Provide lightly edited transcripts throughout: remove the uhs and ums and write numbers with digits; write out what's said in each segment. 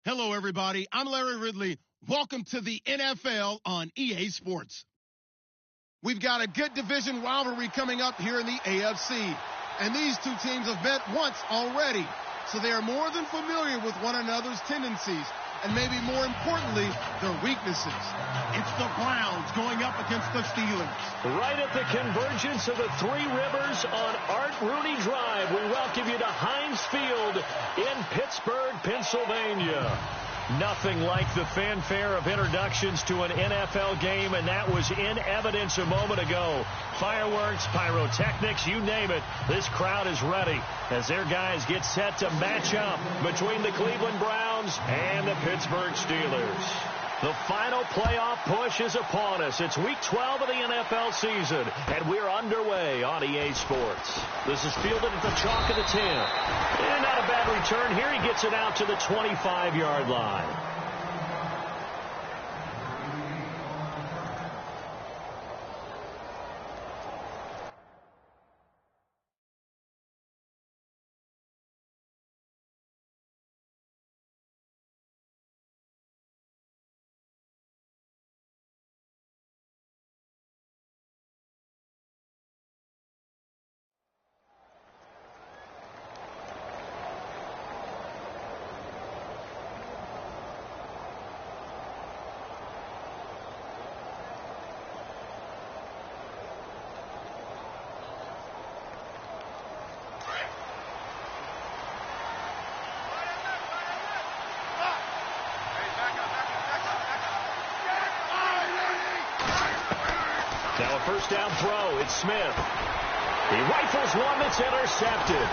Hello, everybody. I'm Larry Ridley. Welcome to the NFL on EA Sports. We've got a good division rivalry coming up here in the AFC, and these two teams have met once already, so they are more than familiar with one another's tendencies, and maybe more importantly, their weaknesses. It's the Browns going up against the Steelers. Right at the convergence of the Three Rivers on Art Rooney Drive, we welcome you to Heinz Field in Pittsburgh, Pennsylvania. Nothing like the fanfare of introductions to an NFL game, and that was in evidence a moment ago. Fireworks, pyrotechnics, you name it. This crowd is ready as their guys get set to match up between the Cleveland Browns and the Pittsburgh Steelers. The final playoff push is upon us. It's Week 12 of the NFL season, and we're underway on EA Sports. This is fielded at the chalk of the 10. And not a bad return here. He gets it out to the 25-yard line. Now a first down throw. It's Smith. He rifles one that's intercepted.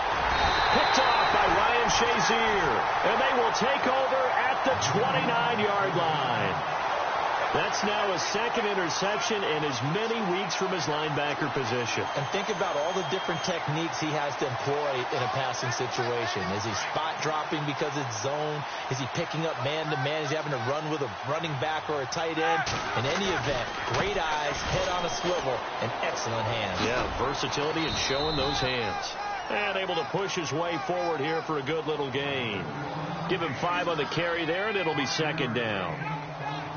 Picked off by Ryan Shazier. And they will take over at the 29-yard line. That's now a second interception in as many weeks from his linebacker position. And think about all the different techniques he has to employ in a passing situation. Is he spot dropping because it's zone? Is he picking up man-to-man? Is he having to run with a running back or a tight end? In any event, great eyes, head on a swivel, and excellent hands. Yeah, versatility and showing those hands. And able to push his way forward here for a good little gain. Give him 5 on the carry there, and it'll be second down.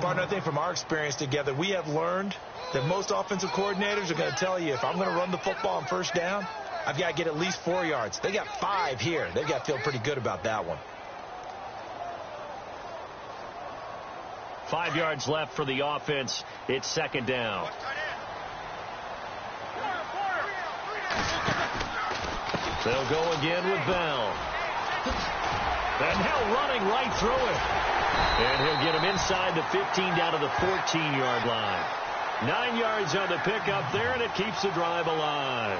Partner, I think from our experience together, we have learned that most offensive coordinators are going to tell you, if I'm going to run the football on first down, I've got to get at least 4 yards. They got 5 here. They've got to feel pretty good about that one. 5 yards left for the offense. It's second down. They'll go again with Bell. And now running right through it. And he'll get him inside the 15 down to the 14-yard line. 9 yards on the pickup there, and it keeps the drive alive.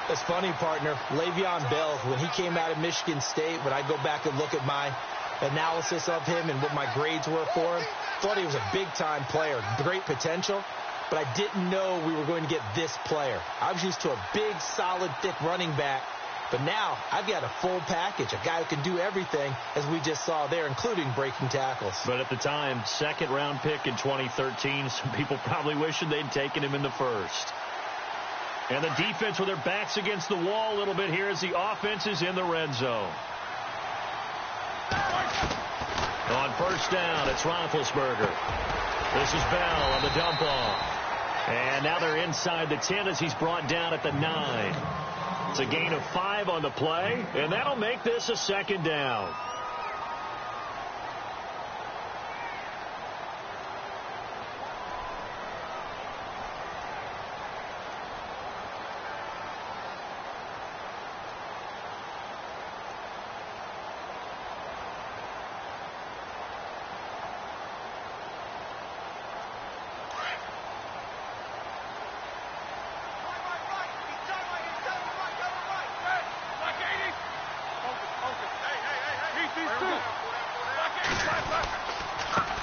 That's funny, partner. Le'Veon Bell, when he came out of Michigan State, when I go back and look at my analysis of him and what my grades were for him, thought he was a big-time player, great potential, but I didn't know we were going to get this player. I was used to a big, solid, thick running back. But now I've got a full package, a guy who can do everything, as we just saw there, including breaking tackles. But at the time, second-round pick in 2013, some people probably wishing they'd taken him in the first. And the defense with their backs against the wall a little bit here as the offense is in the red zone. On first down, it's Roethlisberger. This is Bell on the dump-off. And now they're inside the 10 as he's brought down at the 9. It's a gain of 5 on the play, and that'll make this a second down.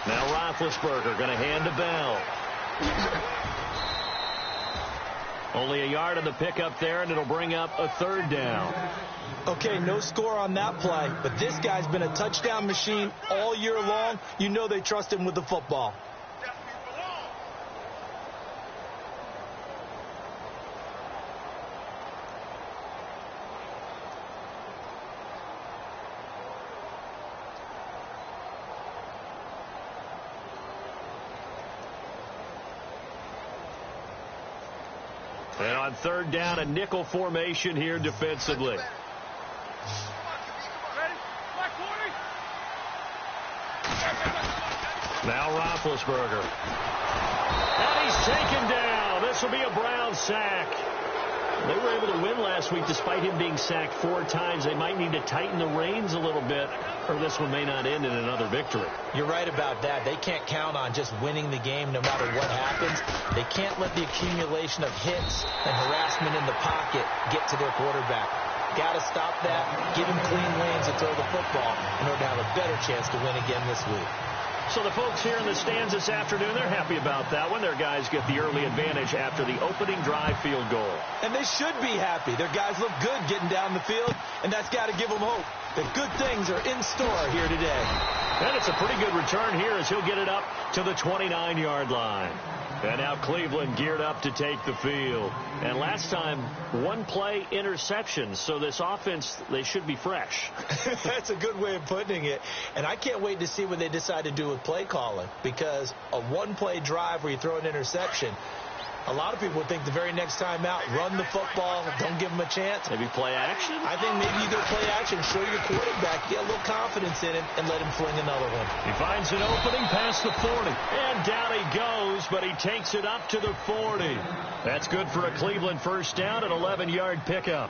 Now Roethlisberger going to hand to Bell. Only a yard on the pickup there, and it'll bring up a third down. Okay, no score on that play, but this guy's been a touchdown machine all year long. You know they trust him with the football. And on third down, a nickel formation here defensively. Now Roethlisberger. And he's taken down. This will be a Brown sack. They were able to win last week despite him being sacked 4 times. They might need to tighten the reins a little bit, or this one may not end in another victory. You're right about that. They can't count on just winning the game no matter what happens. They can't let the accumulation of hits and harassment in the pocket get to their quarterback. Got to stop that, give him clean lanes to throw the football in order to have a better chance to win again this week. So the folks here in the stands this afternoon, they're happy about that one. Their guys get the early advantage after the opening drive field goal. And they should be happy. Their guys look good getting down the field, and that's got to give them hope that good things are in store here today. And it's a pretty good return here as he'll get it up to the 29-yard line. And now Cleveland geared up to take the field. And last time, 1-play interceptions. So this offense, they should be fresh. That's a good way of putting it. And I can't wait to see what they decide to do with play calling. Because a 1-play drive where you throw an interception, a lot of people would think the very next time out, run the football, don't give them a chance. Maybe play action? I think maybe you go play action, show your quarterback, get a little confidence in him, and let him fling another one. He finds an opening past the 40. And down he goes, but he takes it up to the 40. That's good for a Cleveland first down, an 11-yard pickup.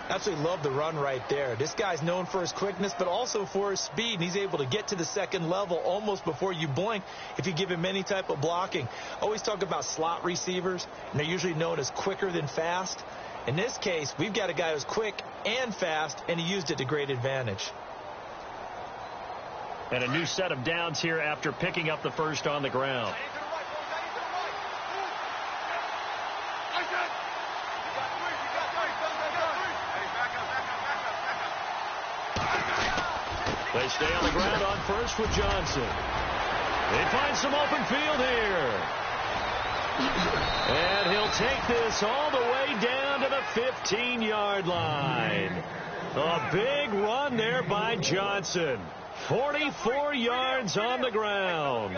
Absolutely love the run right there. This guy's known for his quickness, but also for his speed. And he's able to get to the second level almost before you blink if you give him any type of blocking. Always talk about slot receivers, and they're usually known as quicker than fast. In this case, we've got a guy who's quick and fast, and he used it to great advantage. And a new set of downs here after picking up the first on the ground. They stay on the ground on first with Johnson. They find some open field here. And he'll take this all the way down to the 15-yard line. A big run there by Johnson. 44 yards on the ground.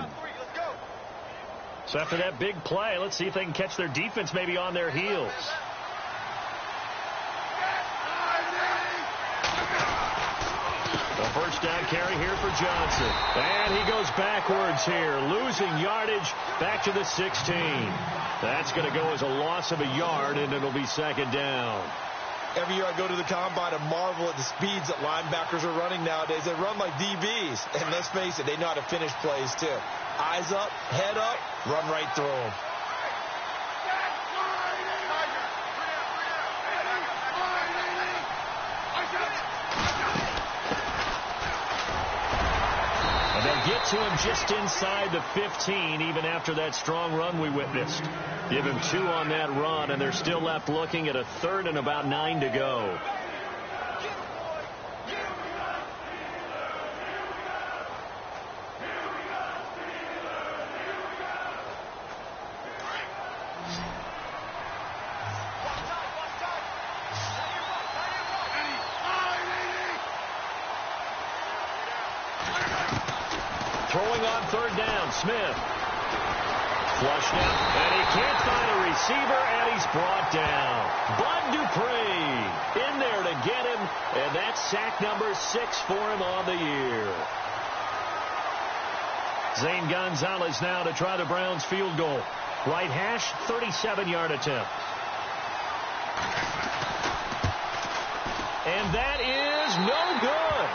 So after that big play, let's see if they can catch their defense maybe on their heels. A first down carry here for Johnson. And he goes backwards here, losing yardage back to the 16. That's going to go as a loss of a yard, and it'll be second down. Every year I go to the combine and marvel at the speeds that linebackers are running nowadays. They run like DBs. And let's face it, they know how to finish plays too. Eyes up, head up, run right through them. And they'll get to him just inside the 15, even after that strong run we witnessed. Give him 2 on that run, and they're still left looking at a third and about 9 to go. Throwing on third down, Smith. Flushed out, and he can't find a receiver, and he's brought down. Bud Dupree in there to get him, and that's sack number 6 for him on the year. Zane Gonzalez now to try the Browns field goal. Right hash, 37-yard attempt. And that is no good.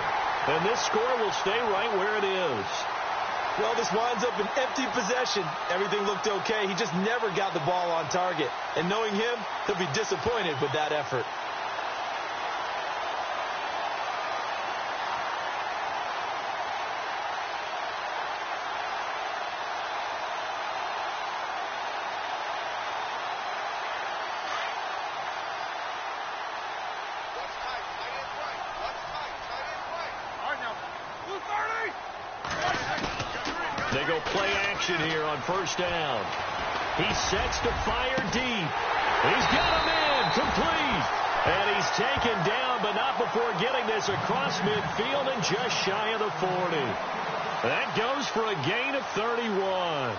And this score will stay right where it is. Well, this winds up an empty possession. Everything looked okay. He just never got the ball on target. And knowing him, he'll be disappointed with that effort. They go play action here on first down. He sets to fire deep. He's got him in, complete. And he's taken down, but not before getting this across midfield and just shy of the 40. That goes for a gain of 31.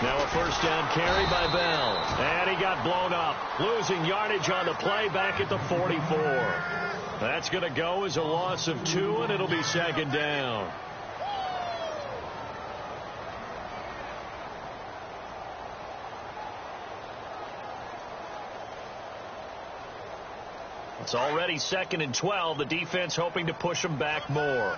Now a first down carry by Bell. And he got blown up. Losing yardage on the play back at the 44. That's going to go as a loss of 2, and it'll be second down. It's already 2nd and 12. The defense hoping to push them back more.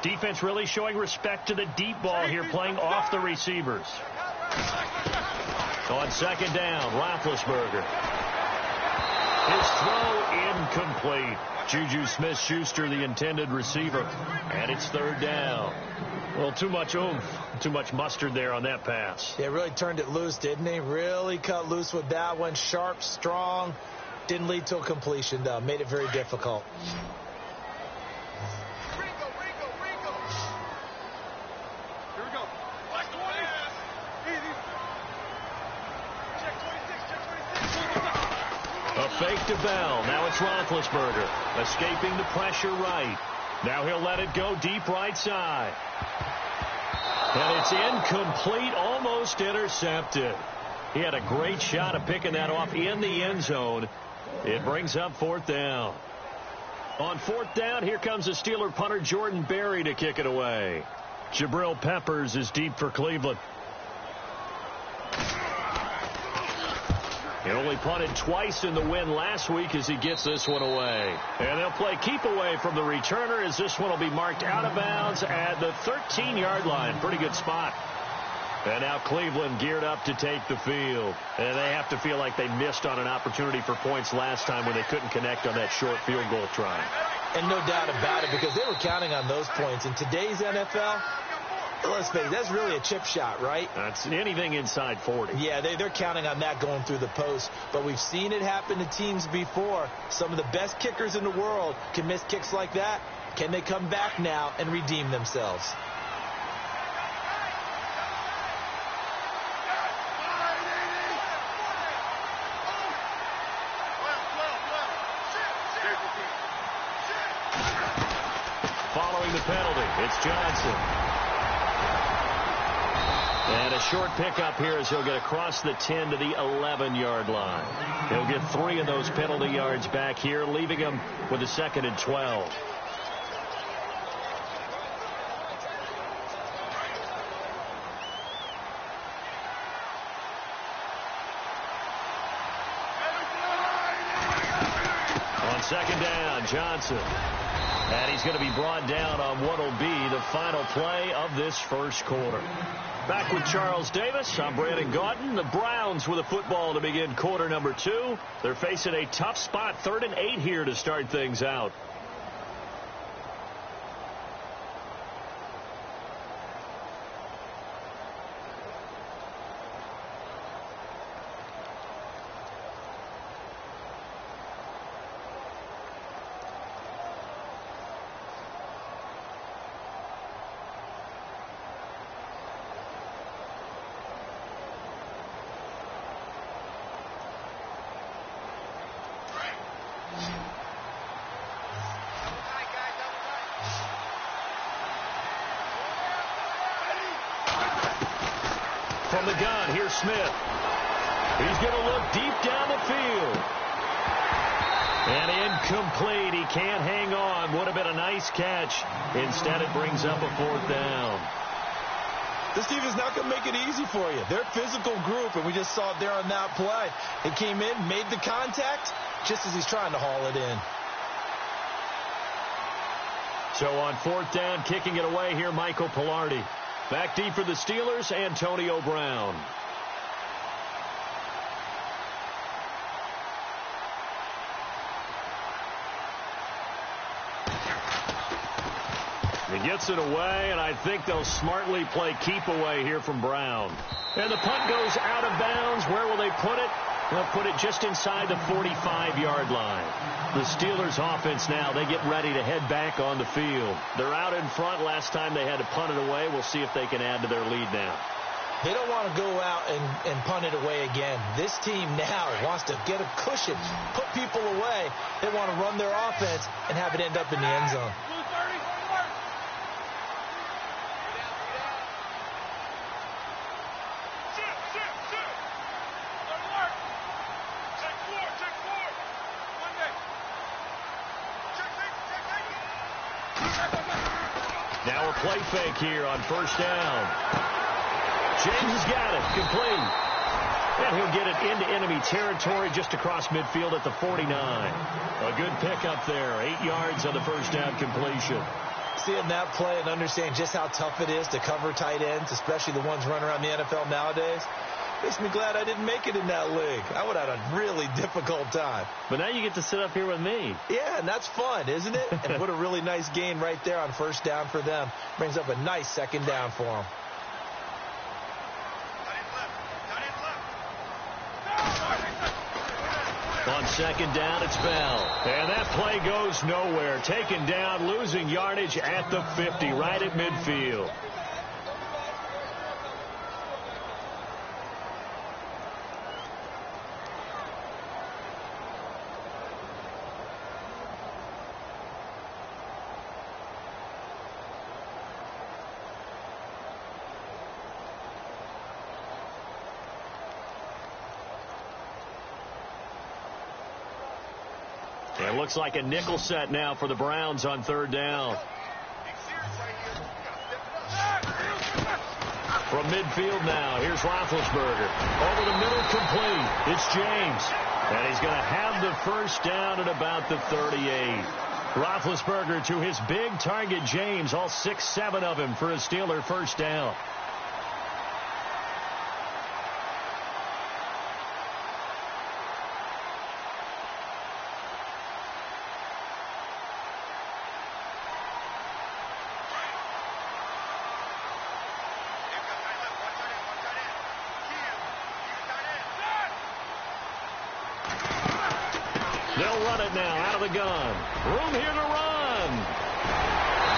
Defense really showing respect to the deep ball here, playing off the receivers. On second down, Roethlisberger. His throw incomplete. Juju Smith-Schuster, the intended receiver. And it's 3rd down. Well, too much oomph, too much mustard there on that pass. Yeah, really turned it loose, didn't he? Really cut loose with that one. Sharp, strong. Didn't lead to a completion, though. Made it very difficult. Fake to Bell. Now it's Roethlisberger. Escaping the pressure right. Now he'll let it go deep right side. And it's incomplete, almost intercepted. He had a great shot of picking that off in the end zone. It brings up 4th down. On 4th down, here comes the Steeler punter Jordan Berry to kick it away. Jabril Peppers is deep for Cleveland. He only punted twice in the win last week as he gets this one away. And they'll play keep away from the returner as this one will be marked out of bounds at the 13-yard line. Pretty good spot. And now Cleveland geared up to take the field. And they have to feel like they missed on an opportunity for points last time when they couldn't connect on that short field goal try. And no doubt about it, because they were counting on those points. In today's NFL, let's face it, that's really a chip shot, right? That's anything inside 40. Yeah, they're counting on that going through the post. But we've seen it happen to teams before. Some of the best kickers in the world can miss kicks like that. Can they come back now and redeem themselves? Following the penalty, it's Johnson. And a short pickup here as he'll get across the 10 to the 11-yard line. He'll get 3 of those penalty yards back here, leaving him with a 2nd and 12. On 2nd down, Johnson. And he's going to be brought down on what will be the final play of this first quarter. Back with Charles Davis, I'm Brandon Gaudin. The Browns with a football to begin quarter number 2. They're facing a tough spot, 3rd and 8 here to start things out. From the gun, here's Smith. He's going to look deep down the field. And incomplete. He can't hang on. Would have been a nice catch. Instead, it brings up a 4th down. This team is not going to make it easy for you. They're a physical group, and we just saw it there on that play. He came in, made the contact, just as he's trying to haul it in. So on 4th down, kicking it away here, Michael Pilardi. Back deep for the Steelers, Antonio Brown. He gets it away, and I think they'll smartly play keep away here from Brown. And the punt goes out of bounds. Where will they put it? They'll put it just inside the 45-yard line. The Steelers offense now, they get ready to head back on the field. They're out in front. Last time they had to punt it away. We'll see if they can add to their lead now. They don't want to go out and punt it away again. This team now wants to get a cushion, put people away. They want to run their offense and have it end up in the end zone. Now a play fake here on first down. James has got it. Complete. And he'll get it into enemy territory just across midfield at the 49. A good pickup there. 8 yards on the first down completion. Seeing that play and understanding just how tough it is to cover tight ends, especially the ones running around the NFL nowadays, makes me glad I didn't make it in that league. I would have had a really difficult time. But now you get to sit up here with me. Yeah, and that's fun, isn't it? And what a really nice gain right there on first down for them. Brings up a nice second down for them. On second down, it's Bell. And that play goes nowhere. Taken down, losing yardage at the 50, right at midfield. It looks like a nickel set now for the Browns on third down. From midfield now, here's Roethlisberger. Over the middle, complete. It's James. And he's going to have the first down at about the 38. Roethlisberger to his big target, James. All 6-7 of him for a Steeler first down. They'll run it now out of the gun. Room here to run.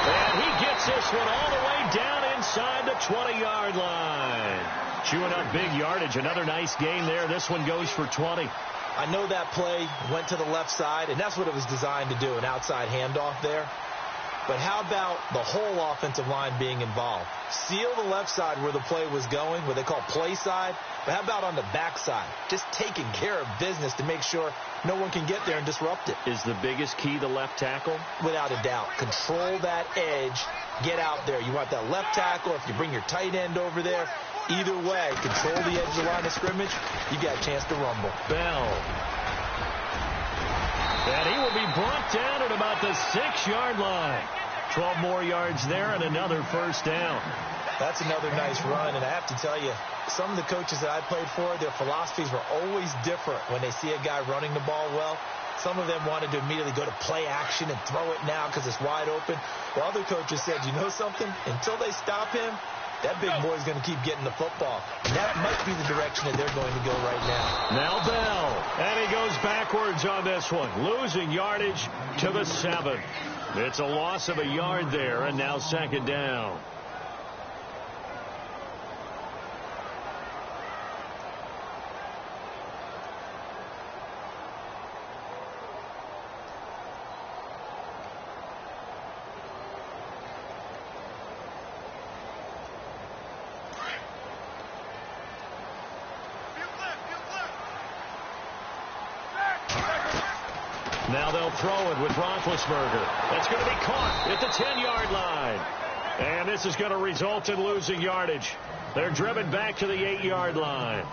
And he gets this one all the way down inside the 20-yard line. Chewing up big yardage. Another nice gain there. This one goes for 20. I know that play went to the left side, and that's what it was designed to do, an outside handoff there. But how about the whole offensive line being involved? Seal the left side where the play was going, what they call play side. But how about on the back side? Just taking care of business to make sure no one can get there and disrupt it. Is the biggest key the left tackle? Without a doubt. Control that edge. Get out there. You want that left tackle. If you bring your tight end over there, either way, control the edge of the line of scrimmage. You got a chance to rumble. Bell. And he will be brought down at about the 6-yard line. 12 more yards there and another first down. That's another nice run, and I have to tell you, some of the coaches that I played for, their philosophies were always different when they see a guy running the ball well. Some of them wanted to immediately go to play action and throw it now because it's wide open. While other coaches said, you know something? Until they stop him, that big boy's going to keep getting the football. And that might be the direction that they're going to go right now. Now Bell. And he goes backwards on this one. Losing yardage to the 7. It's a loss of a yard there, and now second down. Now they'll throw it with Roethlisberger. That's going to be caught at the 10-yard line. And this is going to result in losing yardage. They're driven back to the 8-yard line.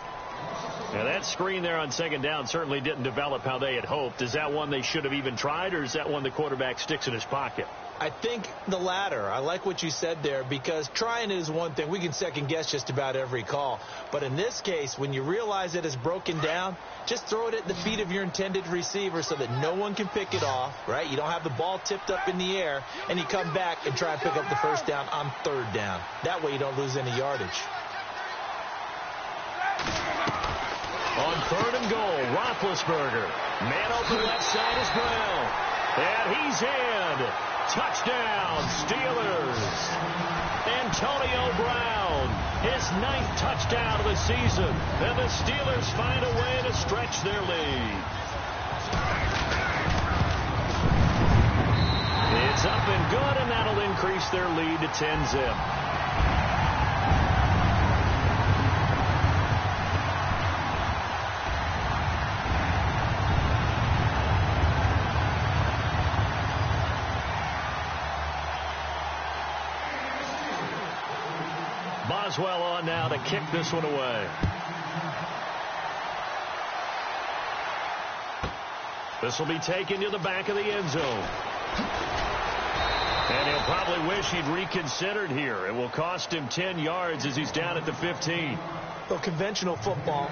Now that screen there on second down certainly didn't develop how they had hoped. Is that one they should have even tried, or is that one the quarterback sticks in his pocket? I think the latter. I like what you said there, because trying it is one thing. We can second guess just about every call. But in this case, when you realize it is broken down, just throw it at the feet of your intended receiver so that no one can pick it off, right? You don't have the ball tipped up in the air, and you come back and try and pick up the first down on third down. That way you don't lose any yardage. On third and goal, Roethlisberger. Man open left side is Brown. And he's in. Touchdown, Steelers. Antonio Brown, his 9th touchdown of the season. And the Steelers find a way to stretch their lead. It's up and good, and that'll increase their lead to 10-zip. Boswell on now to kick this one away. This will be taken to the back of the end zone. And he'll probably wish he'd reconsidered here. It will cost him 10 yards as he's down at the 15. Well, conventional football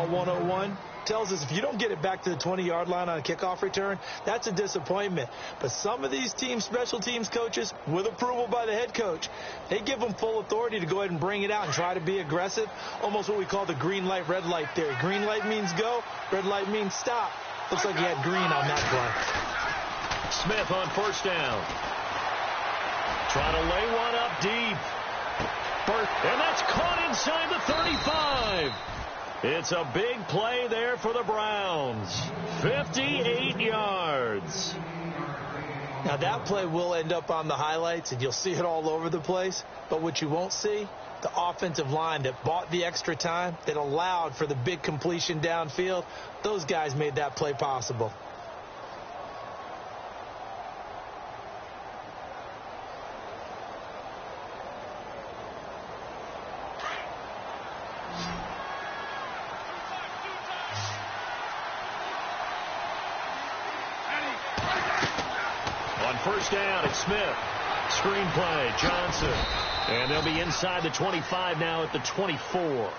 101, tells us if you don't get it back to the 20-yard line on a kickoff return, that's a disappointment. But some of these special teams coaches, with approval by the head coach, they give them full authority to go ahead and bring it out and try to be aggressive, almost what we call the green light, red light theory. Green light means go, red light means stop. Looks like he had green on that play. Smith on first down. Trying to lay one up deep. And that's caught inside the 35. It's a big play there for the Browns. 58 yards. Now that play will end up on the highlights, and you'll see it all over the place. But what you won't see, the offensive line that bought the extra time, that allowed for the big completion downfield, those guys made that play possible. First down, it's Smith. Screen play, Johnson. And they'll be inside the 25 now at the 24.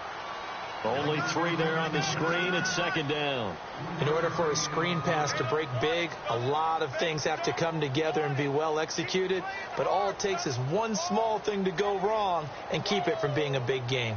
Only 3 there on the screen. It's second down. In order for a screen pass to break big, a lot of things have to come together and be well executed. But all it takes is one small thing to go wrong and keep it from being a big game.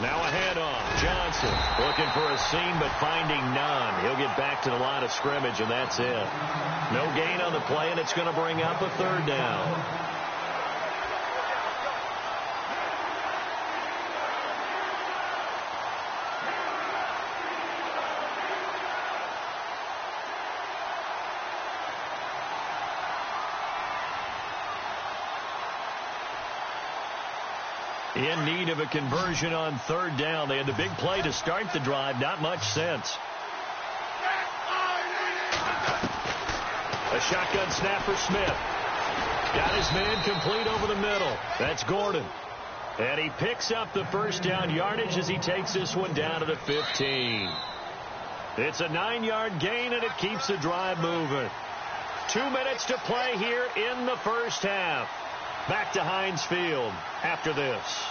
Now a handoff. Johnson looking for a seam but finding none. He'll get back to the line of scrimmage, and that's it. No gain on the play, and it's going to bring up a third down. In need of a conversion on third down. They had the big play to start the drive. Not much sense. A shotgun snap for Smith. Got his man complete over the middle. That's Gordon. And he picks up the first down yardage as he takes this one down to the 15. It's a 9-yard gain, and it keeps the drive moving. 2 minutes to play here in the first half. Back to Heinz Field after this.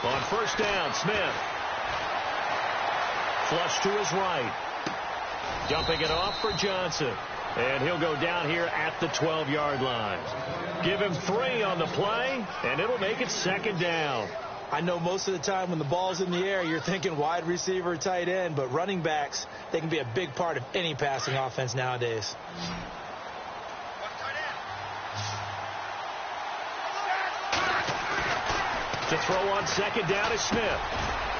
On first down, Smith. Flush to his right. Dumping it off for Johnson. And he'll go down here at the 12-yard line. Give him 3 on the play, and it'll make it second down. I know most of the time when the ball's in the air, you're thinking wide receiver, tight end, but running backs, they can be a big part of any passing offense nowadays. To throw on second down is Smith.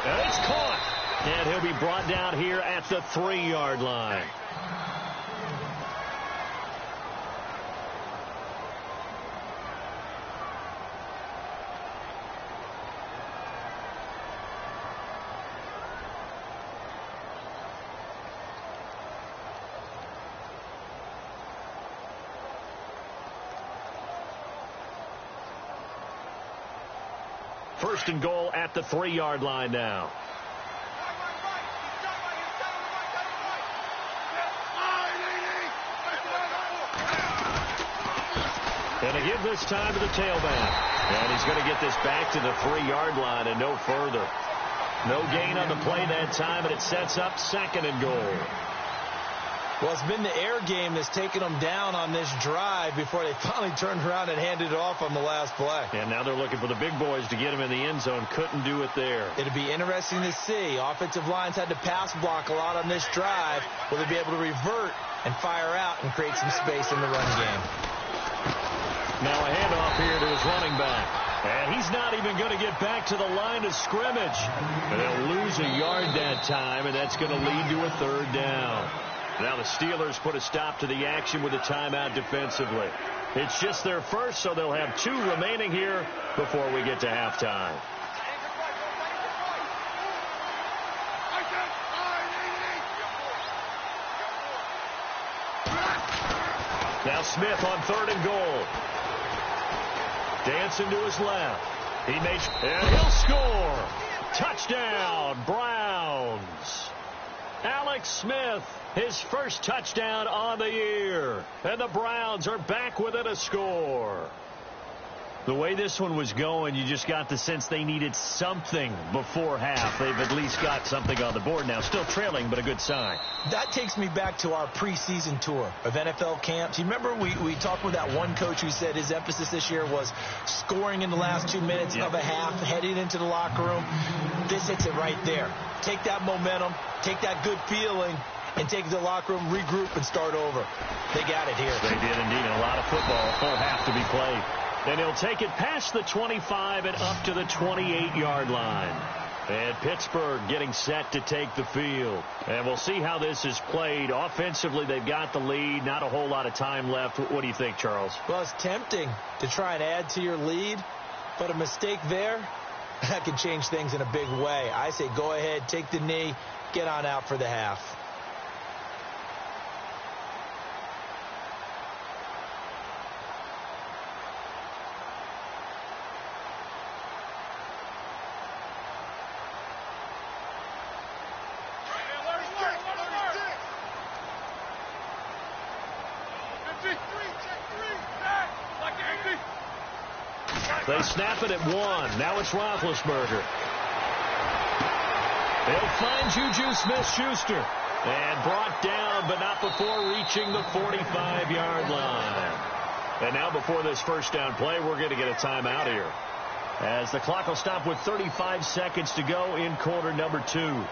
And it's caught. And he'll be brought down here at the 3-yard line. First and goal at the 3-yard line now. And he gives this time to the tailback. And he's going to get this back to the 3-yard line and no further. No gain on the play that time, and it sets up second and goal. Well, it's been the air game that's taken them down on this drive before they finally turned around and handed it off on the last play. And now they're looking for the big boys to get him in the end zone. Couldn't do it there. It'll be interesting to see. Offensive lines had to pass block a lot on this drive. Will they be able to revert and fire out and create some space in the run game? Now a handoff here to his running back. And he's not even going to get back to the line of scrimmage. And they'll lose a yard that time, and that's going to lead to a third down. Now the Steelers put a stop to the action with a timeout defensively. It's just their first, so they'll have 2 remaining here before we get to halftime. Now Smith on 3rd and goal. Dancing to his left. And he'll score. Touchdown, Browns. Alex Smith, his first touchdown on the year. And the Browns are back within a score. The way this one was going, you just got the sense they needed something before half. They've at least got something on the board now. Still trailing, but a good sign. That takes me back to our preseason tour of NFL camps. You remember we talked with that one coach who said his emphasis this year was scoring in the last 2 minutes of a half, heading into the locker room. This hits it right there. Take that momentum, take that good feeling, and take it to the locker room, regroup, and start over. They got it here. They did indeed. And a lot of football, a full half to be played. And he'll take it past the 25 and up to the 28-yard line. And Pittsburgh getting set to take the field. And we'll see how this is played. Offensively, they've got the lead. Not a whole lot of time left. What do you think, Charles? Well, it's tempting to try and add to your lead. But a mistake there, that can change things in a big way. I say go ahead, take the knee, get on out for the half. They snap it at 1. Now it's Roethlisberger. They'll find Juju Smith-Schuster. And brought down, but not before reaching the 45-yard line. And now before this first down play, we're going to get a timeout here, as the clock will stop with 35 seconds to go in quarter number 2.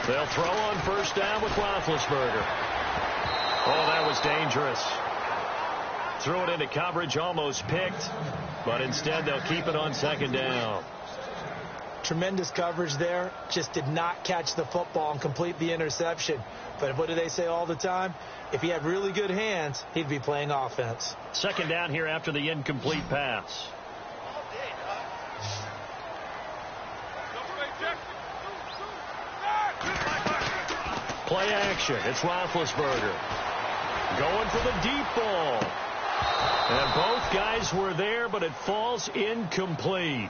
They'll throw on first down with Roethlisberger. Oh, that was dangerous. Threw it into coverage, almost picked, but instead they'll keep it on second down. Tremendous coverage there. Just did not catch the football and complete the interception. But what do they say all the time? If he had really good hands, he'd be playing offense. Second down here after the incomplete pass. Play action. It's Roethlisberger going for the deep ball. And both guys were there, but it falls incomplete.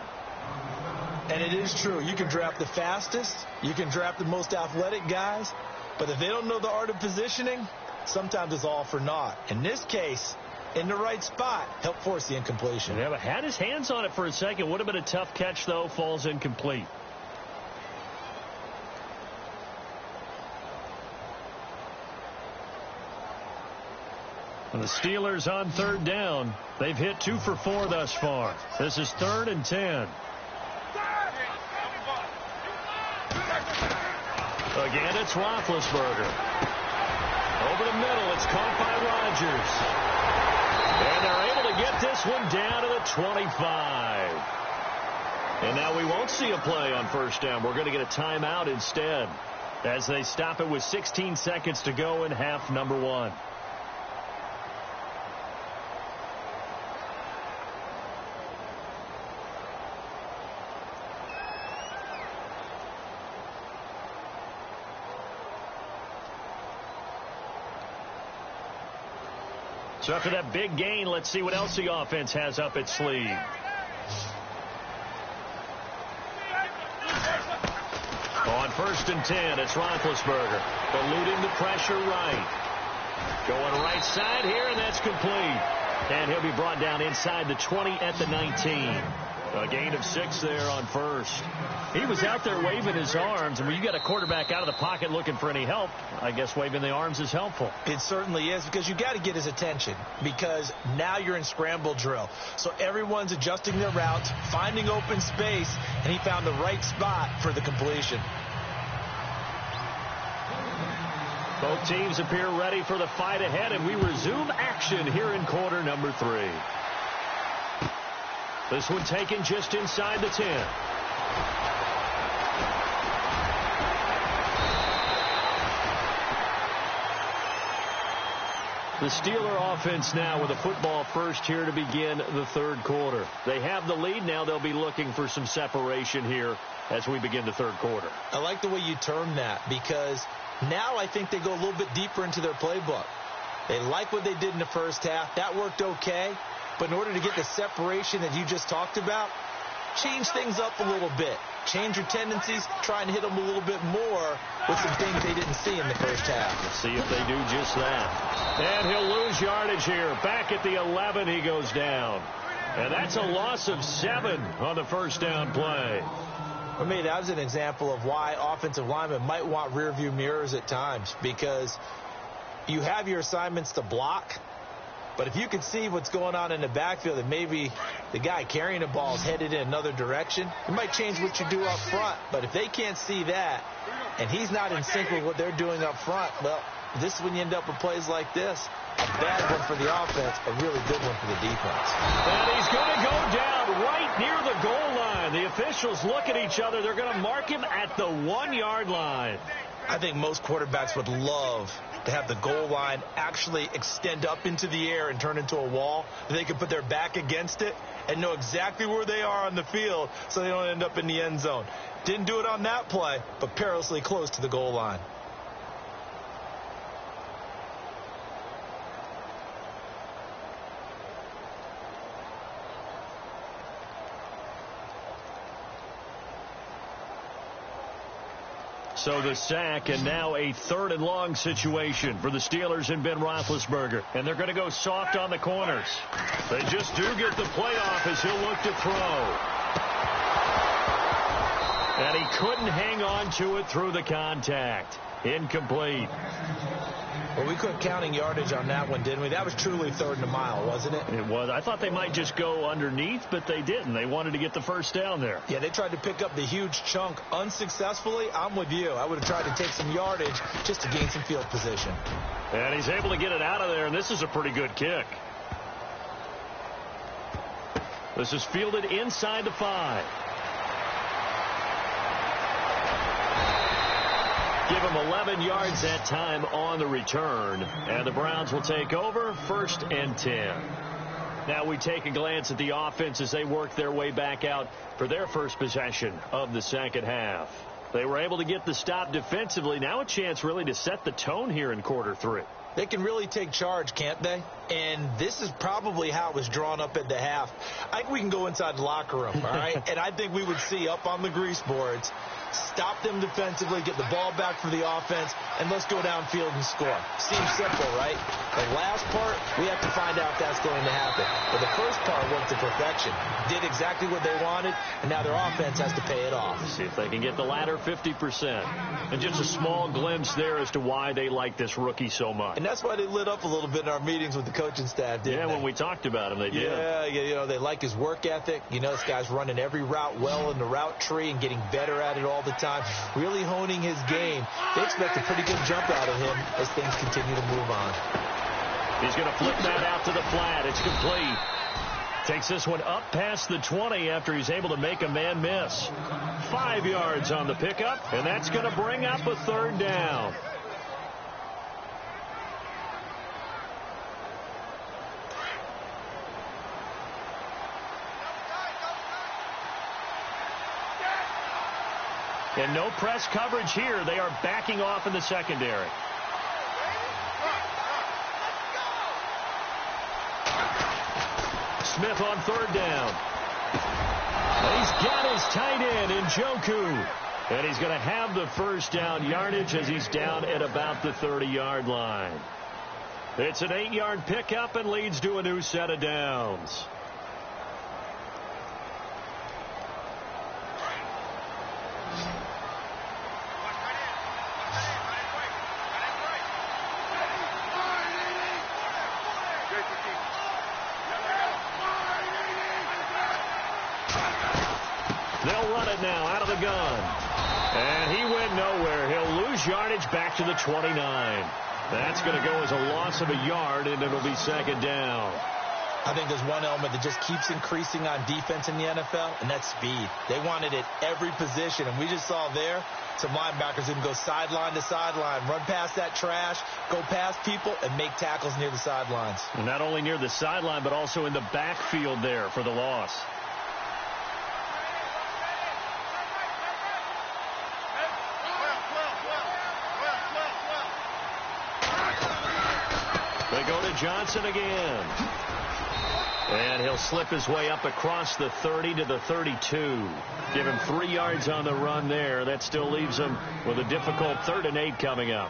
And it is true. You can draft the fastest. You can draft the most athletic guys. But if they don't know the art of positioning, sometimes it's all for naught. In this case, in the right spot, helped force the incompletion. Yeah, but had his hands on it for a second. Would have been a tough catch, though. Falls incomplete. And the Steelers on third down. They've hit 2 for 4 thus far. This is 3rd and 10. Again, it's Roethlisberger. Over the middle, it's caught by Rodgers. And they're able to get this one down to the 25. And now we won't see a play on first down. We're going to get a timeout instead, as they stop it with 16 seconds to go in half number 1. So after that big gain, let's see what else the offense has up its sleeve. On 1st and 10, it's Roethlisberger, eluding the pressure right. Going right side here, and that's complete. And he'll be brought down inside the 20 at the 19. A gain of 6 there on first. He was out there waving his arms, and when you got a quarterback out of the pocket looking for any help, I guess waving the arms is helpful. It certainly is, because you got to get his attention, because now you're in scramble drill. So everyone's adjusting their routes, finding open space, and he found the right spot for the completion. Both teams appear ready for the fight ahead, and we resume action here in quarter number 3. This one taken just inside the 10. The Steeler offense now with a football first here to begin the third quarter. They have the lead. Now they'll be looking for some separation here as we begin the third quarter. I like the way you term that, because now I think they go a little bit deeper into their playbook. They like what they did in the first half. That worked okay. But in order to get the separation that you just talked about, change things up a little bit. Change your tendencies. Try and hit them a little bit more with some things they didn't see in the first half. Let's see if they do just that. And he'll lose yardage here. Back at the 11, he goes down. And that's a loss of 7 on the first down play. For me, that was an example of why offensive linemen might want rearview mirrors at times, because you have your assignments to block, but if you can see what's going on in the backfield and maybe the guy carrying the ball is headed in another direction, it might change what you do up front. But if they can't see that and he's not in sync with what they're doing up front, well, this is when you end up with plays like this. A bad one for the offense, a really good one for the defense. And he's going to go down right near the goal line. The officials look at each other. They're going to mark him at the 1-yard line. I think most quarterbacks would love to have the goal line actually extend up into the air and turn into a wall. They can put their back against it and know exactly where they are on the field so they don't end up in the end zone. Didn't do it on that play, but perilously close to the goal line. So the sack, and now a 3rd and long situation for the Steelers and Ben Roethlisberger. And they're going to go soft on the corners. They just do get the play off as he'll look to throw. And he couldn't hang on to it through the contact. Incomplete. Well, we quit counting yardage on that one, didn't we? That was truly 3rd and a mile, wasn't it? It was. I thought they might just go underneath, but they didn't. They wanted to get the first down there. Yeah, they tried to pick up the huge chunk unsuccessfully. I'm with you. I would have tried to take some yardage just to gain some field position. And he's able to get it out of there, and this is a pretty good kick. This is fielded inside the 5. Give him 11 yards that time on the return. And the Browns will take over 1st and 10. Now we take a glance at the offense as they work their way back out for their first possession of the second half. They were able to get the stop defensively. Now a chance really to set the tone here in quarter 3. They can really take charge, can't they? And this is probably how it was drawn up at the half. I think we can go inside the locker room, all right? And I think we would see up on the grease boards, stop them defensively, get the ball back for the offense, and let's go downfield and score. Seems simple, right? The last part, we have to find out if that's going to happen. But the first part worked to perfection. Did exactly what they wanted, and now their offense has to pay it off. See if they can get the latter 50%. And just a small glimpse there as to why they like this rookie so much. And that's why they lit up a little bit in our meetings with the coaching staff, didn't they? Yeah, when we talked about him, they did. Yeah, you know, they like his work ethic. You know, this guy's running every route well in the route tree and getting better at it all the time, really honing his game. They expect a pretty good jump out of him as things continue to move on. He's going to flip that out to the flat. It's complete. Takes this one up past the 20 after he's able to make a man miss. 5 yards on the pickup, and that's going to bring up a 3rd down. And no press coverage here. They are backing off in the secondary. Smith on 3rd down. And he's got his tight end in Njoku. And he's going to have the first down yardage as he's down at about the 30-yard line. It's an 8-yard pickup and leads to a new set of downs. They'll run it now out of the gun. And he went nowhere. He'll lose yardage back to the 29. That's going to go as a loss of a yard, and it'll be second down. I think there's one element that just keeps increasing on defense in the NFL, and that's speed. They want it at every position, and we just saw there some linebackers who can go sideline to sideline, run past that trash, go past people, and make tackles near the sidelines. And not only near the sideline, but also in the backfield there for the loss. They go to Johnson again. And he'll slip his way up across the 30 to the 32. Give him 3 yards on the run there. That still leaves him with a difficult 3rd and 8 coming up.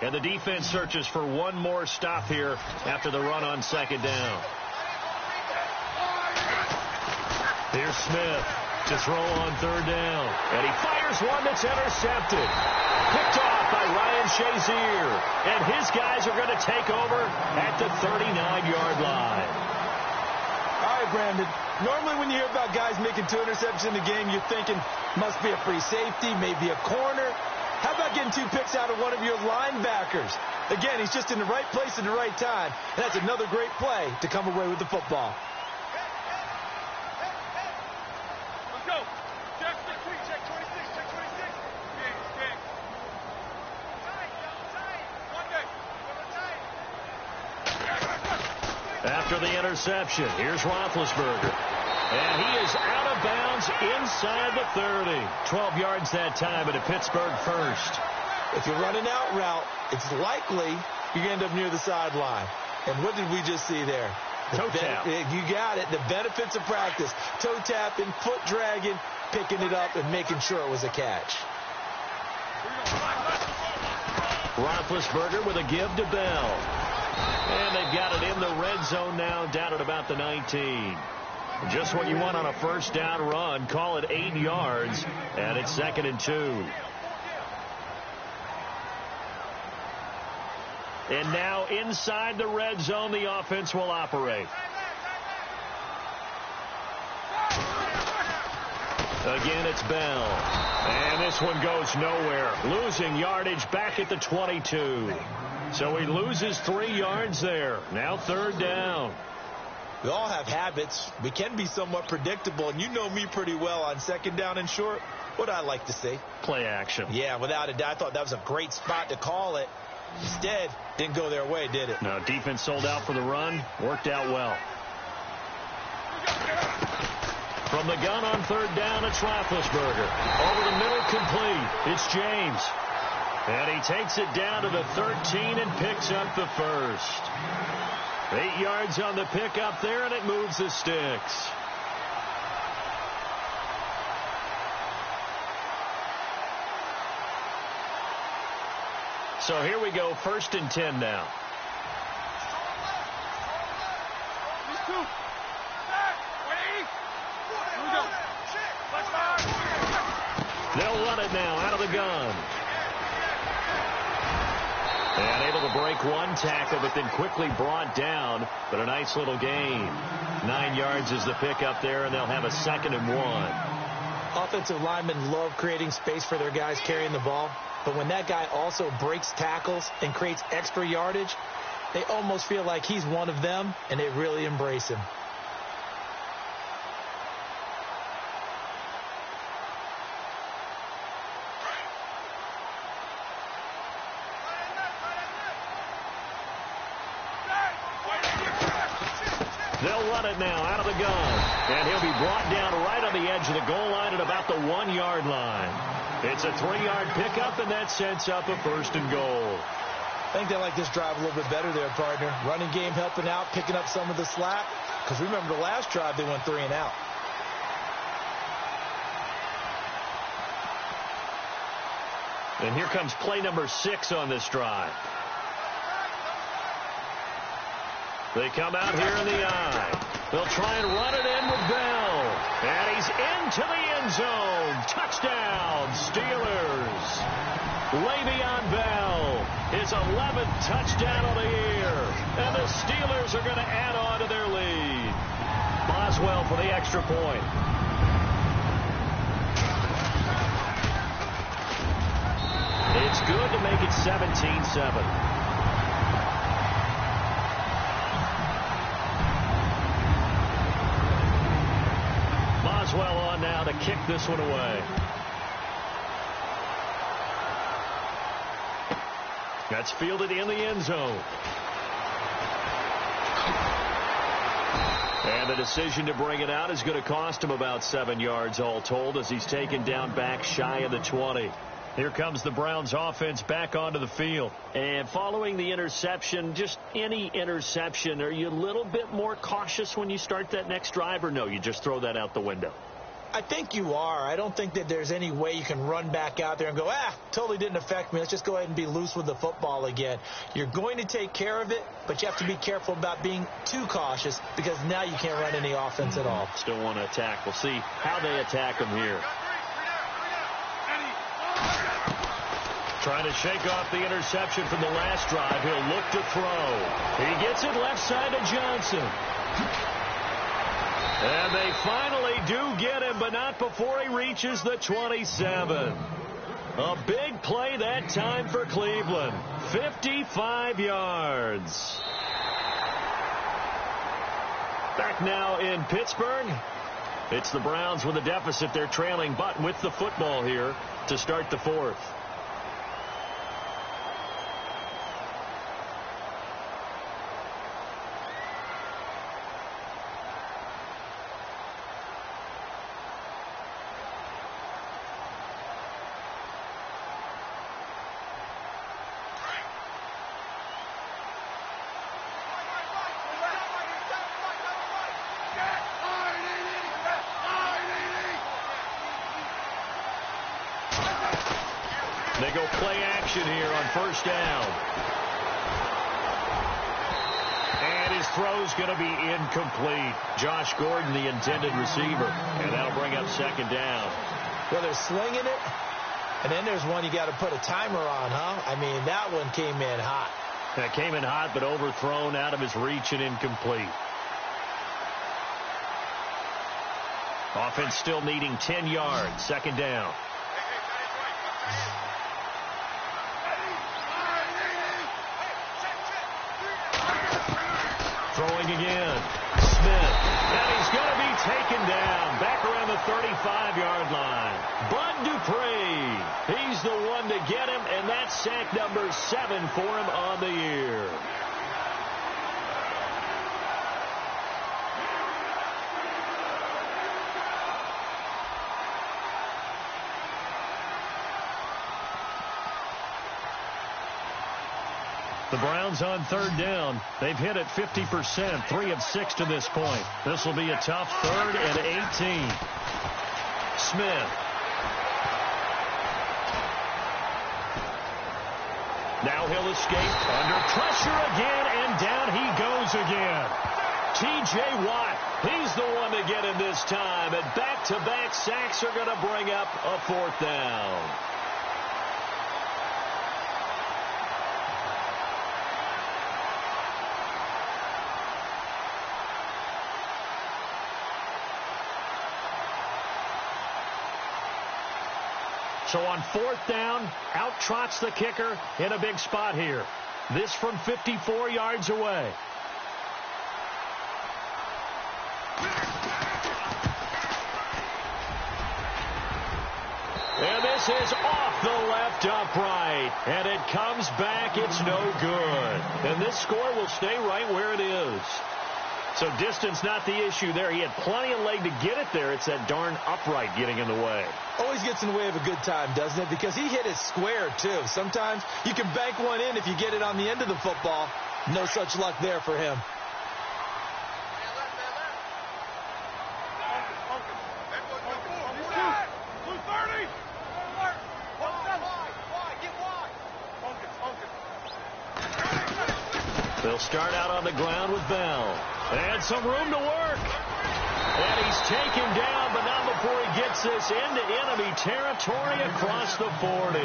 And the defense searches for one more stop here after the run on second down. Here's Smith to throw on 3rd down. And he fires one that's intercepted. Picked off by Ryan Shazier. And his guys are going to take over at the 39-yard line. All right, Brandon. Normally when you hear about guys making 2 interceptions in the game, you're thinking must be a free safety, maybe a corner. How about getting 2 picks out of one of your linebackers? Again, he's just in the right place at the right time. And that's another great play to come away with the football. After the interception, here's Roethlisberger. And he is out of bounds inside the 30. 12 yards that time, and a Pittsburgh first. If you're running out route, it's likely you're going to end up near the sideline. And what did we just see there? Toe tap. You got it. The benefits of practice. Toe tapping, foot dragging, picking it up, and making sure it was a catch. Roethlisberger with a give to Bell. And they've got it in the red zone now, down at about the 19. Just what you want on a first down run. Call it 8 yards, and it's 2nd and 2. And now inside the red zone, the offense will operate. Again, it's Bell. And this one goes nowhere. Losing yardage back at the 22. So he loses 3 yards there. Now 3rd down. We all have habits. We can be somewhat predictable, and you know me pretty well on 2nd down and short. What I like to see? Play action. Yeah, without a doubt. I thought that was a great spot to call it. Instead, didn't go their way, did it? No, defense sold out for the run. Worked out well. From the gun on 3rd down, it's Roethlisberger. Over the middle, complete. It's James. And he takes it down to the 13 and picks up the first. 8 yards on the pickup there, and it moves the sticks. So here we go, 1st and 10 now. They'll run it now out of the gun. And able to break one tackle, but then quickly brought down. But a nice little gain. 9 yards is the pickup there, and they'll have a 2nd and 1. Offensive linemen love creating space for their guys carrying the ball. But when that guy also breaks tackles and creates extra yardage, they almost feel like he's one of them, and they really embrace him. They'll run it now out of the gun. And he'll be brought down right on the edge of the goal line at about the 1-yard line. It's a 3-yard pickup, and that sets up a 1st and goal. I think they like this drive a little bit better there, partner. Running game helping out, picking up some of the slack. Because remember the last drive, they went 3 and out. And here comes play number 6 on this drive. They come out here in the I. They'll try and run it in with Bell. And he's into the end zone. Touchdown, Steelers. Le'Veon Bell, his 11th touchdown of the year. And the Steelers are going to add on to their lead. Boswell for the extra point. It's good to make it 17-7. Boswell on now to kick this one away. That's fielded in the end zone. And the decision to bring it out is going to cost him about 7 yards all told as he's taken down back shy of the 20. Here comes the Browns offense back onto the field. And following the interception, just any interception, are you a little bit more cautious when you start that next drive, or no, you just throw that out the window? I think you are. I don't think that there's any way you can run back out there and go, totally didn't affect me. Let's just go ahead and be loose with the football again. You're going to take care of it, but you have to be careful about being too cautious because now you can't run any offense at all. Still want to attack. We'll see how they attack him here. Trying to shake off the interception from the last drive. He'll look to throw. He gets it left side to Johnson. And they finally do get him, but not before he reaches the 27. A big play that time for Cleveland. 55 yards. Back now in Pittsburgh. It's the Browns with a deficit. They're trailing, but with the football here to start the fourth. They go play action here on first down. And his throw's going to be incomplete. Josh Gordon, the intended receiver. And that'll bring up second down. Well, they're slinging it. And then there's one you got to put a timer on, huh? I mean, that one came in hot. That came in hot, but overthrown out of his reach and incomplete. Offense still needing 10 yards. Second down. Throwing again. Smith. And he's going to be taken down. Back around the 35-yard line. Bud Dupree. He's the one to get him, and that's sack number 7 for him on the year. The Browns on third down. They've hit it 50%, 3 of 6 to this point. This will be a tough 3rd and 18. Smith. Now he'll escape under pressure again, and down he goes again. T.J. Watt, he's the one to get him this time, and back-to-back sacks are going to bring up a 4th down. So on 4th down, out trots the kicker in a big spot here. This from 54 yards away. And this is off the left upright. And it comes back. It's no good. And this score will stay right where it is. So distance not the issue there. He had plenty of leg to get it there. It's that darn upright getting in the way. Always gets in the way of a good time, doesn't it? Because he hit it square, too. Sometimes you can bank one in if you get it on the end of the football. No such luck there for him. They'll start out on the ground with Bell. And some room to work. And he's taken down, but not before he gets this into enemy territory across the 40.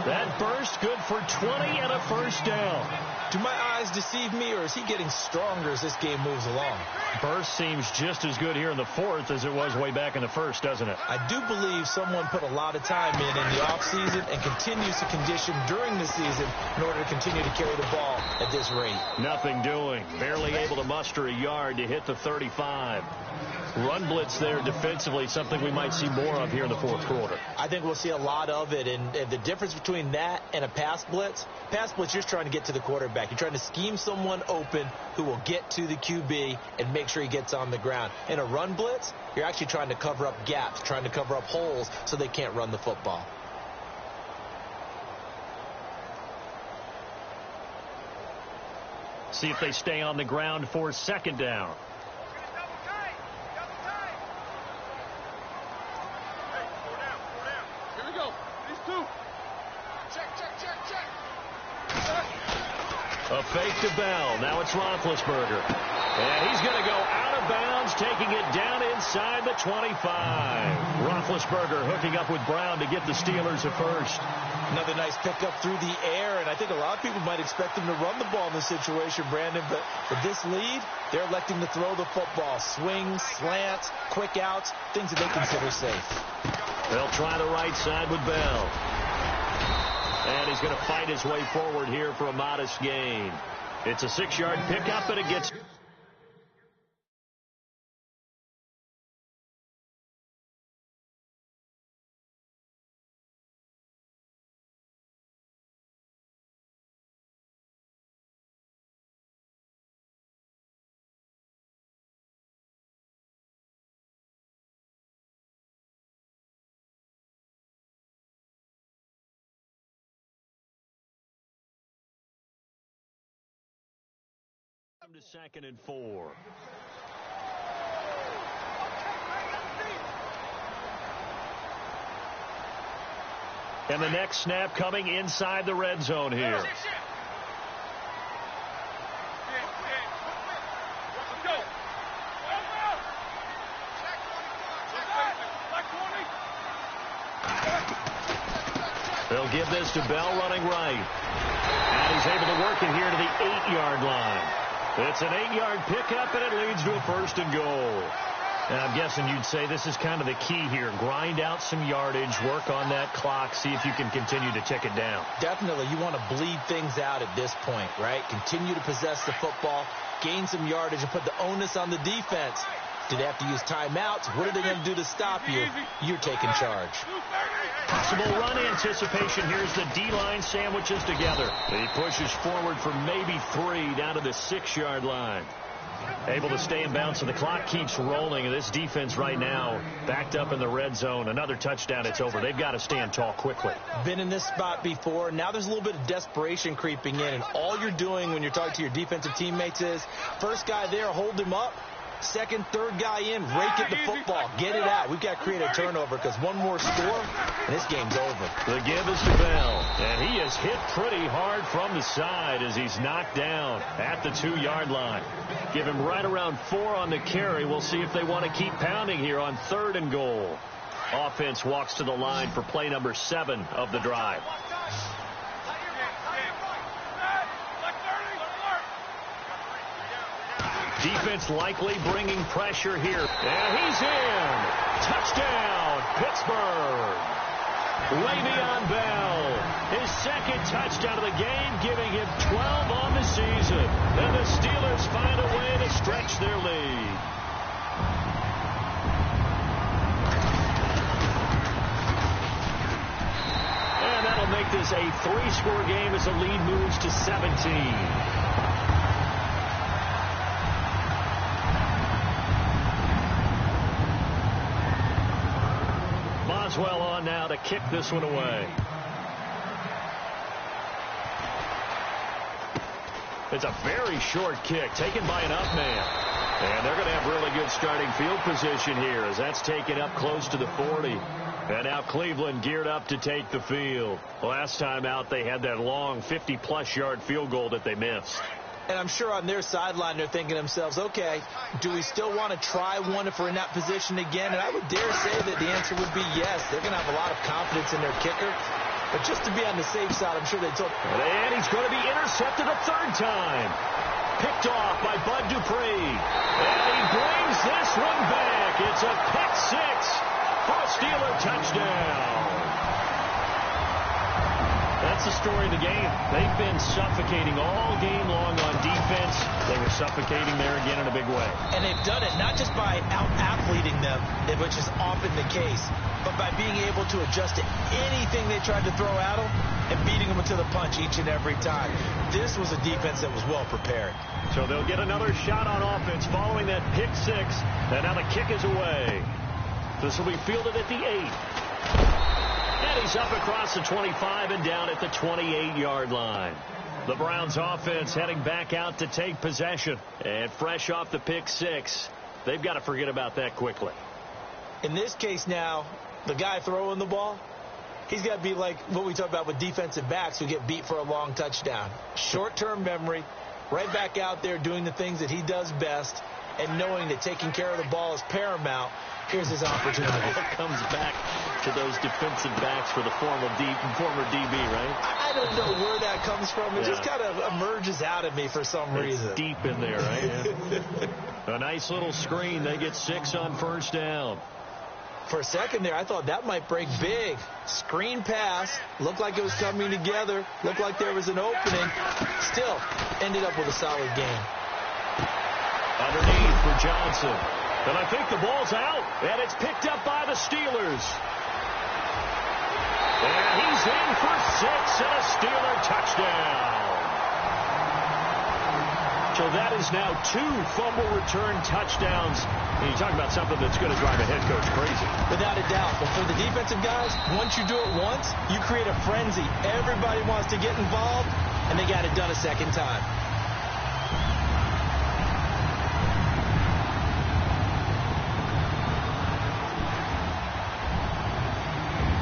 That burst good for 20 and a first down. Do my eyes deceive me, or is he getting stronger as this game moves along? Burst seems just as good here in the fourth as it was way back in the first, doesn't it? I do believe someone put a lot of time in the offseason and continues to condition during the season in order to continue to carry the ball at this rate. Nothing doing. Barely able to muster a yard to hit the 35. Run blitz there defensively, something we might see more of here in the fourth quarter. I think we'll see a lot of it, and the difference between that and a pass blitz, you're just trying to get to the quarterback. You're trying to scheme someone open who will get to the QB and make sure he gets on the ground. In a run blitz, you're actually trying to cover up gaps, trying to cover up holes so they can't run the football. See if they stay on the ground for second down. A fake to Bell. Now it's Roethlisberger. And he's going to go out of bounds, taking it down inside the 25. Roethlisberger hooking up with Brown to get the Steelers at first. Another nice pickup through the air, and I think a lot of people might expect him to run the ball in this situation, Brandon, but with this lead, they're electing to throw the football. Swings, slants, quick outs, things that they consider safe. They'll try the right side with Bell. And he's going to fight his way forward here for a modest gain. It's a 6-yard pickup, and it gets... to 2nd and 4. And the next snap coming inside the red zone here. They'll give this to Bell running right. And he's able to work it here to the 8-yard line. It's an 8-yard pickup, and it leads to a 1st and goal. And I'm guessing you'd say this is kind of the key here. Grind out some yardage, work on that clock, see if you can continue to tick it down. Definitely. You want to bleed things out at this point, right? Continue to possess the football, gain some yardage, and put the onus on the defense. Do they have to use timeouts? What are they going to do to stop you? You're taking charge. Possible run anticipation. Here's the D-line sandwiches together. He pushes forward for maybe 3 down to the 6-yard line. Able to stay in bounds, so the clock keeps rolling. And this defense right now backed up in the red zone. Another touchdown, it's over. They've got to stand tall quickly. Been in this spot before. Now there's a little bit of desperation creeping in. And all you're doing when you're talking to your defensive teammates is, first guy there, hold him up. Second, third guy in, rake at the football. Get it out. We've got to create a turnover because one more score, and this game's over. The give is to Bell, and he is hit pretty hard from the side as he's knocked down at the 2-yard line. Give him right around 4 on the carry. We'll see if they want to keep pounding here on 3rd and goal. Offense walks to the line for play number 7 of the drive. Defense likely bringing pressure here. And he's in. Touchdown, Pittsburgh. Le'Veon Bell, his 2nd touchdown of the game, giving him 12 on the season. And the Steelers find a way to stretch their lead. And that'll make this a 3-score game as the lead moves to 17. Boswell on now to kick this one away. It's a very short kick taken by an up man. And they're going to have really good starting field position here as that's taken up close to the 40. And now Cleveland geared up to take the field. Last time out they had that long 50-plus yard field goal that they missed. And I'm sure on their sideline they're thinking to themselves, okay, do we still want to try one if we're in that position again? And I would dare say that the answer would be yes. They're going to have a lot of confidence in their kicker. But just to be on the safe side, I'm sure they took. And he's going to be intercepted a third time. Picked off by Bud Dupree. And he brings this one back. It's a pick six for a Steeler touchdown. That's the story of the game. They've been suffocating all game long on defense. They were suffocating there again in a big way. And they've done it not just by out-athleting them, which is often the case, but by being able to adjust to anything they tried to throw at them and beating them to the punch each and every time. This was a defense that was well prepared. So they'll get another shot on offense following that pick six. And now the kick is away. This will be fielded at the 8. And he's up across the 25 and down at the 28-yard line. The Browns offense heading back out to take possession. And fresh off the pick six, they've got to forget about that quickly. In this case now, the guy throwing the ball, he's got to be like what we talk about with defensive backs who get beat for a long touchdown. Short-term memory, right back out there doing the things that he does best, and knowing that taking care of the ball is paramount. Here's his opportunity. It comes back to those defensive backs for the former DB, right? I don't know where that comes from. It just kind of emerges out of me for some reason. Deep in there, right? Yeah. A nice little screen. They get 6 on first down. For a second there, I thought that might break big. Screen pass. Looked like it was coming together. Looked like there was an opening. Still, ended up with a solid game. Underneath for Johnson. And I think the ball's out. And it's picked up by the Steelers. And he's in for 6 and a Steeler touchdown. So that is now 2 fumble return touchdowns. And you talk about something that's going to drive a head coach crazy. Without a doubt. But for the defensive guys, once you do it once, you create a frenzy. Everybody wants to get involved, and they got it done a second time.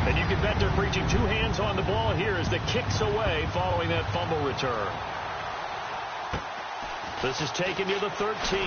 And you can bet they're preaching 2 hands on the ball here as the kick's away following that fumble return. This is taken near the 13.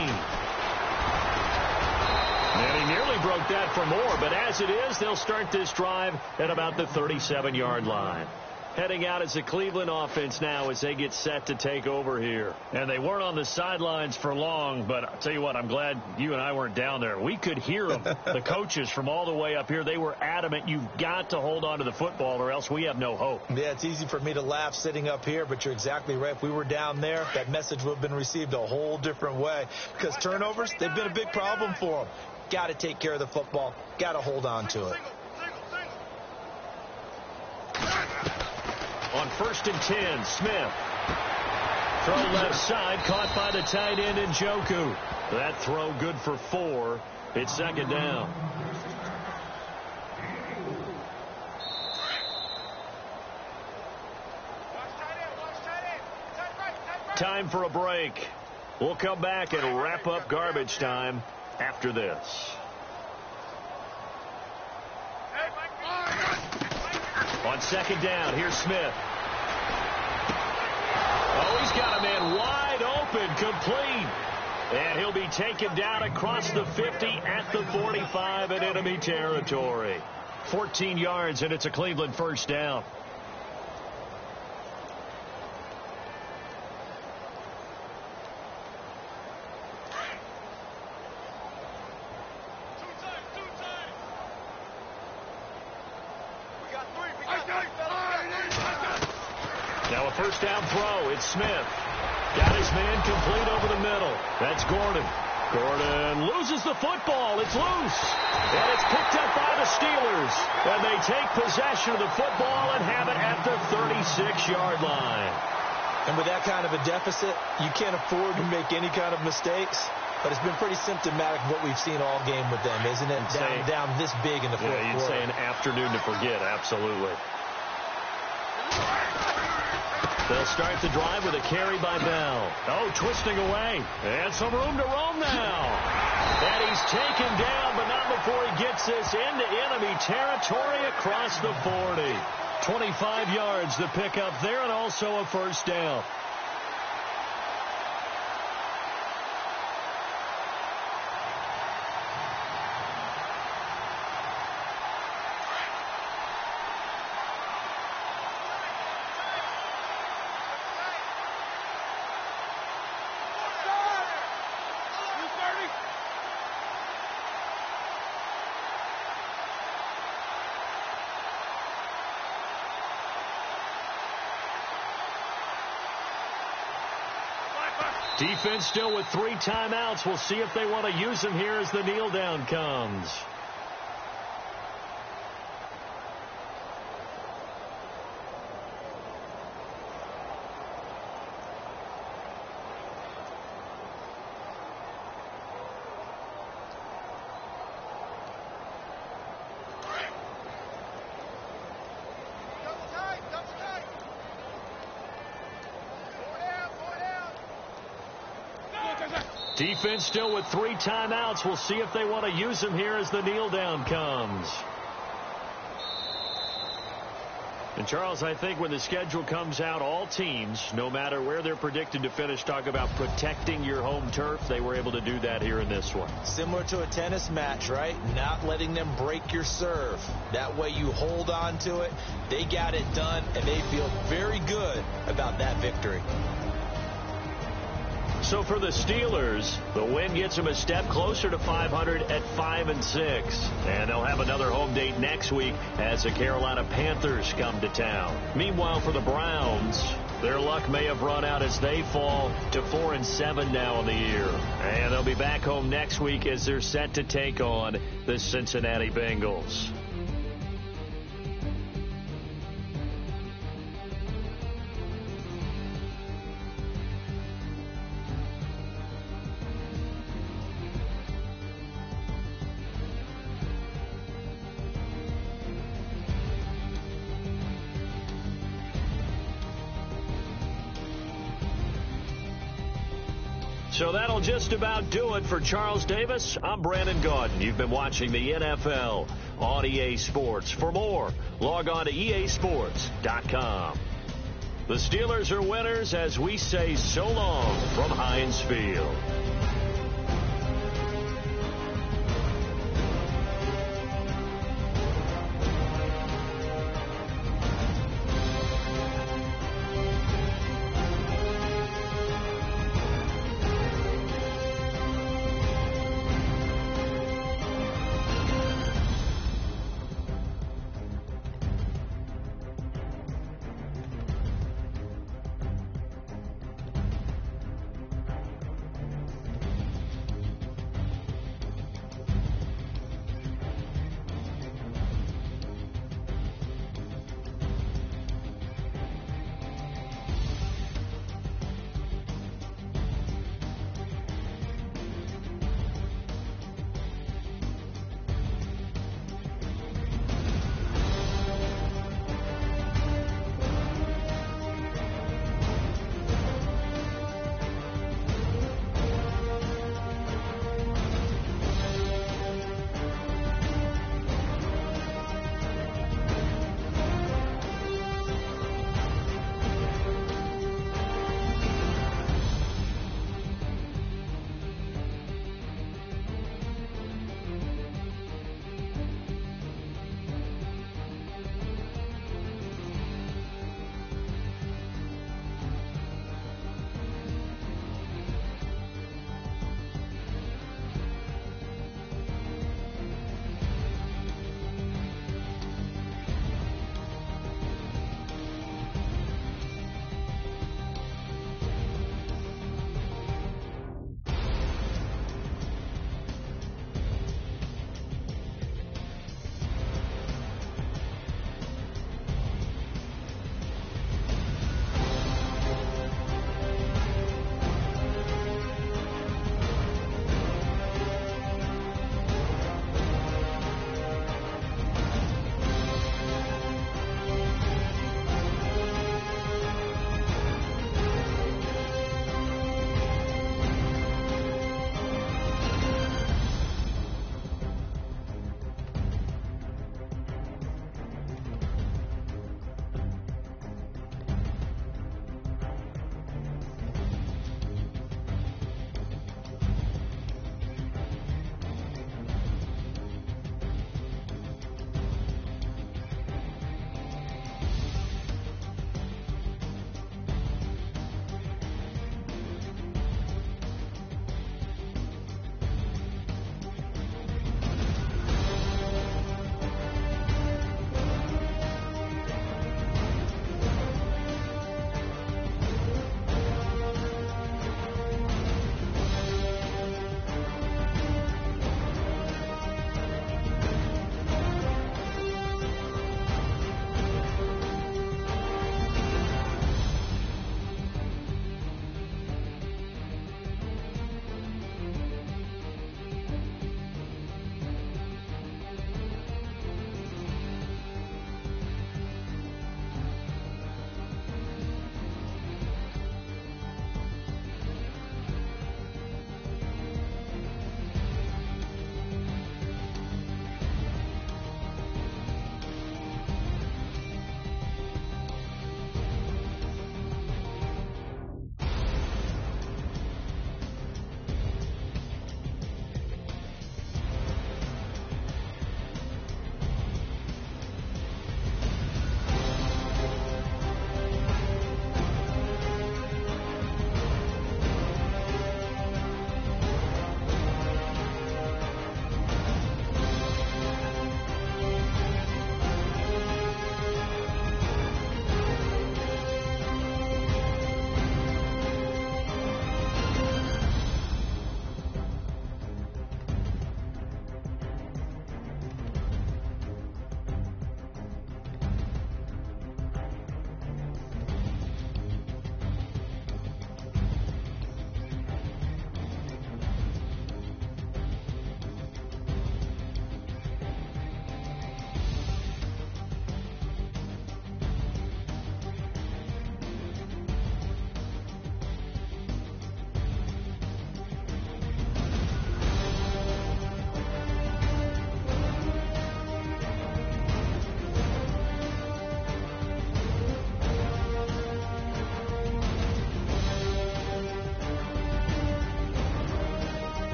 And he nearly broke that for more, but as it is, they'll start this drive at about the 37-yard line. Heading out as the Cleveland offense now as they get set to take over here. And they weren't on the sidelines for long, but I'll tell you what, I'm glad you and I weren't down there. We could hear them, the coaches from all the way up here. They were adamant, you've got to hold on to the football or else we have no hope. Yeah, it's easy for me to laugh sitting up here, but you're exactly right. If we were down there, that message would have been received a whole different way. Because turnovers, they've been a big problem for them. Got to take care of the football. Got to hold on to it. On 1st and 10, Smith. Throw left side, caught by the tight end Njoku. That throw good for 4. It's second down. Time for a break. We'll come back and wrap up garbage time after this. On second down, here's Smith. Oh, he's got a man wide open, complete. And he'll be taken down across the 50 at the 45 in enemy territory. 14 yards, and it's a Cleveland first down. Now a first down throw. It's Smith. Got his man complete over the middle. That's Gordon. Gordon loses the football. It's loose. And it's picked up by the Steelers. And they take possession of the football and have it at the 36-yard line. And with that kind of a deficit, you can't afford to make any kind of mistakes. But it's been pretty symptomatic of what we've seen all game with them, isn't it? Down this big in the fourth quarter. Yeah, you'd say an afternoon to forget. Absolutely. They'll start the drive with a carry by Bell. Oh, twisting away. And some room to roam now. And he's taken down, but not before he gets this into enemy territory across the 40. 25 yards the pickup there, and also a first down. Defense still with 3 timeouts. We'll see if they want to use them here as the kneel down comes. Defense still with 3 timeouts. We'll see if they want to use them here as the kneel down comes. And, Charles, I think when the schedule comes out, all teams, no matter where they're predicted to finish, talk about protecting your home turf. They were able to do that here in this one. Similar to a tennis match, right? Not letting them break your serve. That way you hold on to it. They got it done, and they feel very good about that victory. So for the Steelers, the win gets them a step closer to 500 at 5-6. And they'll have another home date next week as the Carolina Panthers come to town. Meanwhile, for the Browns, their luck may have run out as they fall to 4-7 now in the year. And they'll be back home next week as they're set to take on the Cincinnati Bengals. So that'll just about do it for Charles Davis. I'm Brandon Gaudin. You've been watching the NFL on EA Sports. For more, log on to easports.com. The Steelers are winners as we say so long from Heinz Field.